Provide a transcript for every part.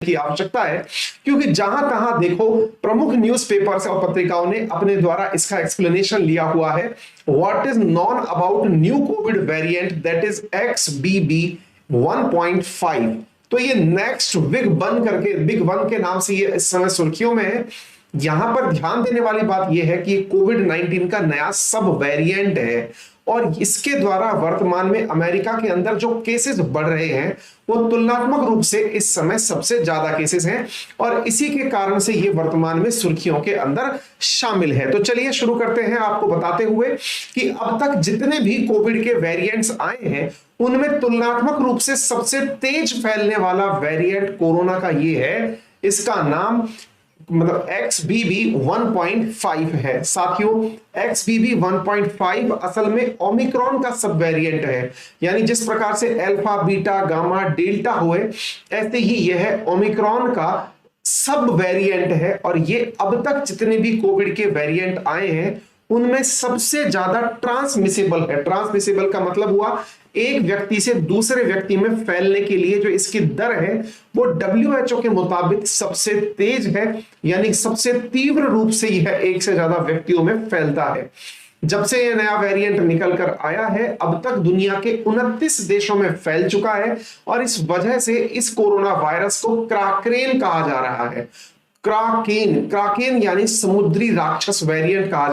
की आवश्यकता है, क्योंकि जहां तहां देखो प्रमुख न्यूज़पेपर्स और पत्रिकाओं ने अपने द्वारा इसका एक्सप्लेनेशन लिया हुआ है। What is non about new Covid variant that is XBB 1.5। तो ये नेक्स्ट बिग वन के नाम से ये इस समय सुर्खियों में है। यहां पर ध्यान देने वाली बात यह है कि कोविड-19 का नया सब वेरिएंट है और इसके द्वारा वर्तमान में अमेरिका के अंदर जो केसेस बढ़ रहे हैं वो तुलनात्मक रूप से इस समय सबसे ज्यादा केसेस हैं और इसी के कारण से ये वर्तमान में सुर्खियों के अंदर शामिल है। तो चलिए शुरू करते हैं आपको बताते हुए कि अब तक जितने भी कोविड के वेरिएंट्स आए हैं उनमें तुलनात्मक रूप से सबसे तेज फैलने वाला वेरिएंट कोरोना का ये है। इसका नाम मतलब XBB 1.5 है। साथियों XBB 1.5 असल में ओमिक्रॉन का सब वेरिएंट है, यानी जिस प्रकार से अल्फा बीटा गामा डेल्टा हुए ऐसे ही यह ओमिक्रॉन का सब वेरिएंट है और ये अब तक जितने भी कोविड के वेरिएंट आए हैं उनमें सबसे ज्यादा ट्रांसमिसेबल है। ट्रांसमिसेबल का मतलब हुआ एक व्यक्ति से दूसरे व्यक्ति में फैलने के लिए जो इसकी दर है वो WHO के मुताबिक सबसे तेज है, यानी सबसे तीव्र रूप से यह एक से ज्यादा व्यक्तियों में फैलता है। जब से यह नया वेरिएंट निकल कर आया है अब तक दुनिया के 29 देशों में फैल चुका है और इस वजह से इस कोरोना वायरस को क्राकेन कहा जा रहा है। क्राकेन यानी समुद्री राक्षस वेरिएंट कहा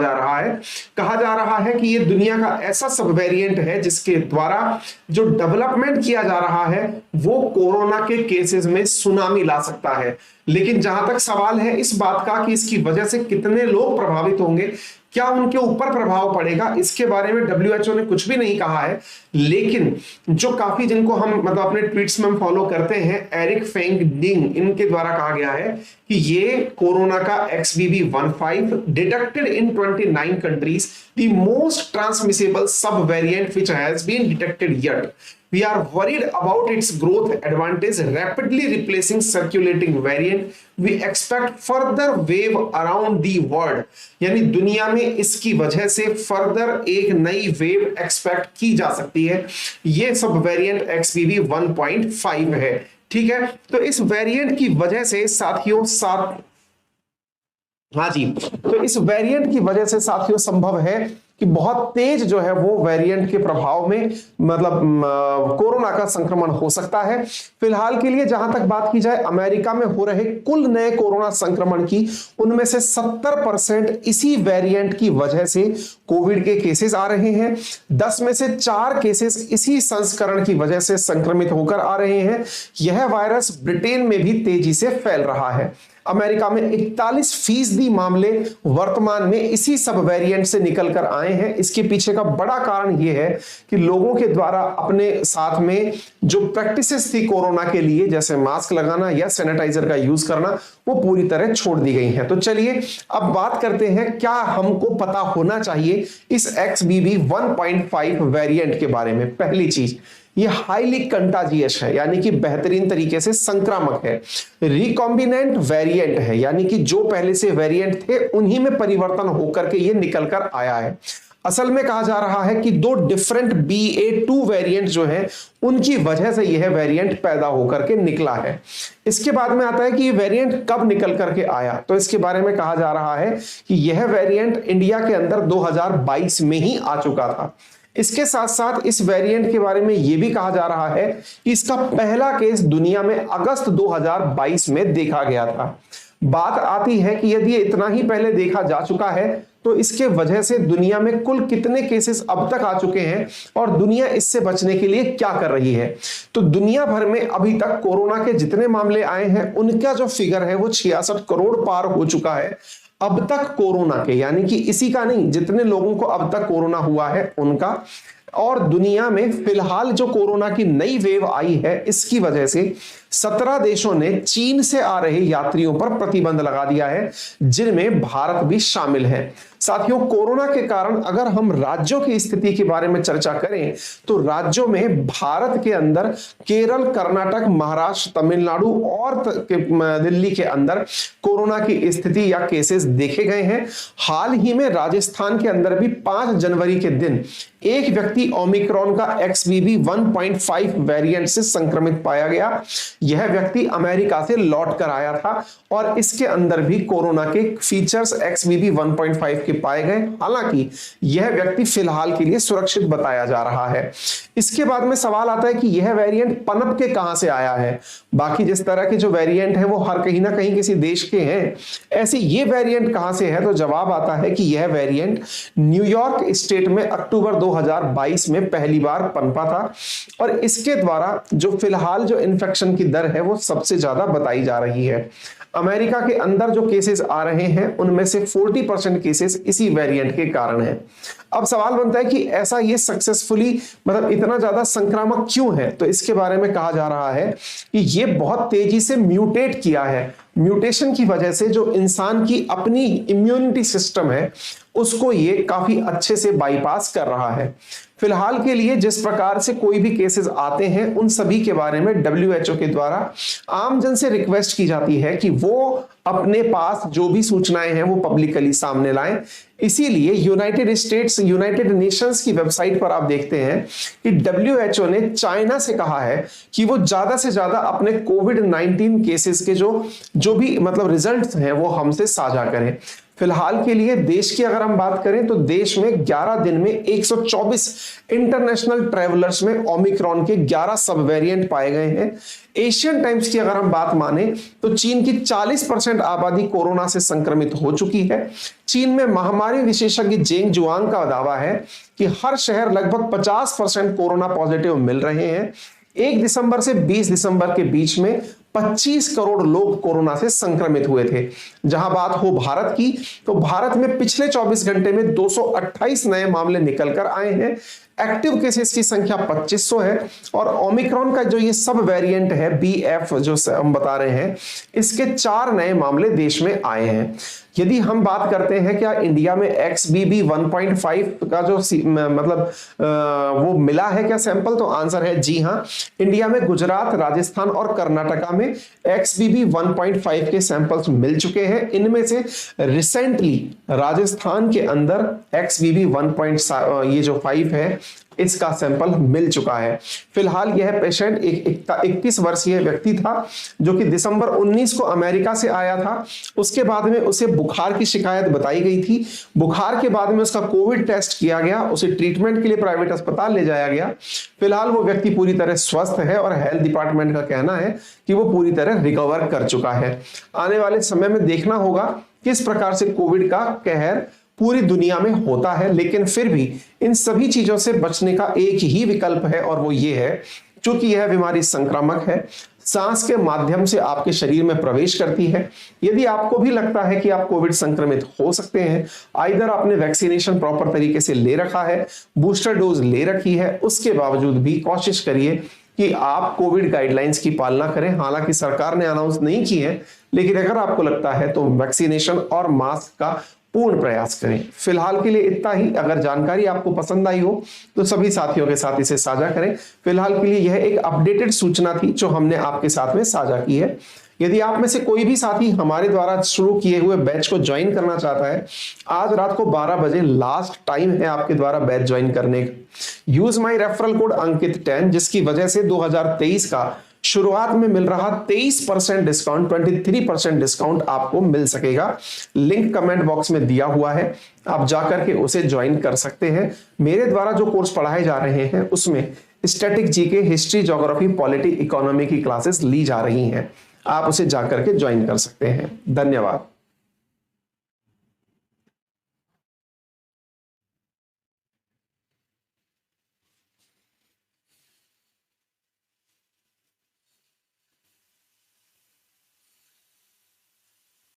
जा रहा है कि यह दुनिया का ऐसा सब वेरिएंट है जिसके द्वारा जो डेवलपमेंट किया जा रहा है वो कोरोना के केसेस में सुनामी ला सकता है। लेकिन जहां तक सवाल है इस बात का कि इसकी वजह से कितने लोग प्रभावित होंगे, क्या उनके ऊपर प्रभाव पड़ेगा, इसके बारे में WHO ने कुछ भी नहीं कहा है। लेकिन जो काफी जिनको हम मतलब अपने ट्वीट्स में फॉलो करते हैं, एरिक फेंग डिंग, इनके द्वारा कहा गया है कि ये कोरोना का XBB 1.5 detected in 29 countries the most transmissible sub variant which has been detected yet. We are worried about its growth advantage rapidly replacing circulating variant. We expect further wave around the world. यानी दुनिया में इसकी वजह से further एक नई wave expect की जा सकती है। ये सब वेरिएंट XBB 1.5 है। ठीक है, तो इस वेरिएंट की वजह से साथियों इस वेरिएंट की वजह से साथियों संभव है कि बहुत तेज जो है वो वेरिएंट के प्रभाव में मतलब कोरोना का संक्रमण हो सकता है। फिलहाल के लिए जहां तक बात की जाए अमेरिका में हो रहे कुल नए कोरोना संक्रमण की उनमें से 70% इसी वेरिएंट की वजह से कोविड के केसेस आ रहे हैं। 10 में से 4 केसेस इसी संस्करण की वजह से संक्रमित होकर आ रहे हैं। यह वायरस ब्रिटेन में भी तेजी से फैल रहा है। अमेरिका में 41% मामले वर्तमान में इसी सब वेरिएंट से निकलकर आए हैं। इसके पीछे का बड़ा कारण यह है कि लोगों के द्वारा अपने साथ में जो प्रैक्टिसेस थी कोरोना के लिए, जैसे मास्क लगाना या सैनिटाइजर का यूज करना, वो पूरी तरह छोड़ दी गई हैं। तो चलिए अब बात करते हैं क्या हमको पता होना चाहिए इस XBB 1.5 वेरिएंट के बारे में। पहली चीज, ये हाईली कंटाजियस है, यानी कि बेहतरीन तरीके से संक्रामक है। रिकॉम्बिनेंट वेरिएंट है, यानी कि जो पहले से वेरिएंट थे उन्हीं में परिवर्तन होकर के ये निकल कर आया है। असल में कहा जा रहा है कि 2 डिफरेंट BA.2 वेरिएंट जो है उनकी वजह से यह वेरिएंट पैदा होकर के निकला है। इसके बाद में आता है कि ये वेरिएंट कब निकल करके आया, तो इसके बारे में कहा जा रहा है कि यह वेरिएंट इंडिया के अंदर 2022 में ही आ चुका था। इसके साथ साथ इस वेरिएंट के बारे में यह भी कहा जा रहा है कि इसका पहला केस दुनिया में अगस्त 2022 में देखा गया था। बात आती है कि यदि इतना ही पहले देखा जा चुका है तो इसके वजह से दुनिया में कुल कितने केसेस अब तक आ चुके हैं और दुनिया इससे बचने के लिए क्या कर रही है। तो दुनिया भर में अभी तक कोरोना के जितने मामले आए हैं उनका जो फिगर है वो 66 करोड़ पार हो चुका है अब तक कोरोना के, यानी कि इसी का नहीं, जितने लोगों को अब तक कोरोना हुआ है उनका। और दुनिया में फिलहाल जो कोरोना की नई वेव आई है इसकी वजह से 17 देशों ने चीन से आ रहे यात्रियों पर प्रतिबंध लगा दिया है, जिनमें भारत भी शामिल है। साथियों, कोरोना के कारण अगर हम राज्यों की स्थिति के बारे में चर्चा करें तो राज्यों में भारत के अंदर केरल, कर्नाटक, महाराष्ट्र, तमिलनाडु और दिल्ली के अंदर कोरोना की स्थिति या केसेस देखे गए हैं। हाल ही में राजस्थान के अंदर भी 5 जनवरी के दिन एक व्यक्ति ओमिक्रॉन का XBB 1.5 वेरिएंट से संक्रमित पाया गया। यह व्यक्ति अमेरिका से लौट कर आया था और इसके अंदर भी कोरोना के फीचर्स XBB 1.5 के पाए गए। हालांकि यह व्यक्ति फिलहाल के लिए सुरक्षित बताया जा रहा है। इसके बाद में सवाल आता है कि यह वेरिएंट पनप के कहां से आया है। बाकी जिस तरह के जो वेरिएंट है वो हर कहीं ना कहीं किसी देश के हैं, ऐसे ये वेरिएंट कहां से है, तो जवाब आता है कि यह वेरिएंट न्यूयॉर्क स्टेट में अक्टूबर 2022 में पहली बार पनपा था और इसके द्वारा जो फिलहाल जो इन्फेक्शन की दर है वो सबसे ज्यादा बताई जा रही है। अमेरिका के अंदर जो केसेस आ रहे हैं उनमें से 40% केसेस इसी वेरिएंट के कारण है। अब सवाल बनता है कि ऐसा ये सक्सेसफुली मतलब इतना ज्यादा संक्रामक क्यों है, तो इसके बारे में कहा जा रहा है कि ये बहुत तेजी से म्यूटेट किया है। म्यूटेशन की वजह से जो इंसान की अपनी इम्यूनिटी सिस्टम है उसको ये काफी अच्छे से बाईपास कर रहा है। फिलहाल के लिए जिस प्रकार से कोई भी केसेस आते हैं उन सभी के बारे में WHO के द्वारा आम जन से रिक्वेस्ट की जाती है कि वो अपने पास जो भी सूचनाएं हैं वो पब्लिकली सामने लाएं। इसीलिए यूनाइटेड नेशंस की वेबसाइट पर आप देखते हैं कि WHO ने चाइना से कहा है कि वो ज्यादा से ज्यादा अपने कोविड-19 केसेस के जो भी मतलब रिजल्ट्स हैं वो हमसे साझा करें। फिलहाल के लिए देश की अगर हम बात करें तो देश में 11 दिन में 124 इंटरनेशनल ट्रैवलर्स में ओमिक्रॉन के 11 सब वेरिएंट पाए गए हैं। एशियन टाइम्स की अगर हम बात माने तो चीन की 40% आबादी कोरोना से संक्रमित हो चुकी है। चीन में महामारी विशेषज्ञ जेंग जुआंग का दावा है कि हर शहर लगभग 50% कोरोना पॉजिटिव मिल रहे हैं। 1 दिसंबर से 20 दिसंबर के बीच में 25 करोड़ लोग कोरोना से संक्रमित हुए थे। जहां बात हो भारत की तो भारत में पिछले 24 घंटे में 228 नए मामले निकल कर आए हैं। एक्टिव केसेस की संख्या 2500 है और ओमिक्रॉन का जो ये सब वेरिएंट है BF जो हम बता रहे हैं इसके 4 नए मामले देश में आए हैं। यदि हम बात करते हैं क्या इंडिया में XBB 1.5 का जो मतलब वो मिला है क्या सैंपल, तो आंसर है जी हां। इंडिया में गुजरात, राजस्थान और कर्नाटका में XBB 1.5 के सैंपल्स मिल चुके हैं। इनमें से रिसेंटली राजस्थान के अंदर XBB 1.5 है इसका सैंपल मिल चुका है। फिलहाल यह पेशेंट एक 21 वर्षीय व्यक्ति था जो कि दिसंबर 19 को अमेरिका से आया था। उसके बाद में उसे बुखार की शिकायत बताई गई थी। बुखार के बाद में उसका कोविड टेस्ट किया गया, उसे ट्रीटमेंट के लिए प्राइवेट अस्पताल ले जाया गया। फिलहाल वो व्यक्ति पूरी तरह स्वस्थ है और हेल्थ डिपार्टमेंट का कहना है कि वो पूरी तरह रिकवर कर चुका है। आने वाले समय में देखना होगा किस प्रकार से कोविड का कहर पूरी दुनिया में होता है, लेकिन फिर भी इन सभी चीजों से बचने का एक ही विकल्प है और वो ये है, क्योंकि यह बीमारी संक्रामक है, सांस के माध्यम से आपके शरीर में प्रवेश करती है। यदि आपको भी लगता है कि आप कोविड संक्रमित हो सकते हैं, आइदर आपने वैक्सीनेशन प्रॉपर तरीके से ले रखा है, बूस्टर डोज ले रखी है, उसके बावजूद भी कोशिश करिए कि आप कोविड गाइडलाइंस की पालना करें। हालांकि सरकार ने अनाउंस नहीं की है, लेकिन अगर आपको लगता है तो वैक्सीनेशन और मास्क का पूर्ण प्रयास करें। फिलहाल के लिए इतना ही। अगर जानकारी आपको पसंद आई हो तो सभी साथियों के साथ इसे साझा करें। फिलहाल के लिए यह एक अपडेटेड सूचना थी जो हमने आपके साथ में साझा की है। यदि आप में से कोई भी साथी हमारे द्वारा शुरू किए हुए बैच को ज्वाइन करना चाहता है, आज रात को 12 बजे लास्ट टाइम है आपके द्वारा बैच ज्वाइन करने का। यूज माई रेफरल कोड अंकित 10, जिसकी वजह से 2023 का शुरुआत में मिल रहा 23% डिस्काउंट 23% डिस्काउंट आपको मिल सकेगा। लिंक कमेंट बॉक्स में दिया हुआ है, आप जाकर के उसे ज्वाइन कर सकते हैं। मेरे द्वारा जो कोर्स पढ़ाए जा रहे हैं उसमें static GK, history, geography, polity, economy की क्लासेस ली जा रही हैं। आप उसे जाकर के ज्वाइन कर सकते हैं। धन्यवाद।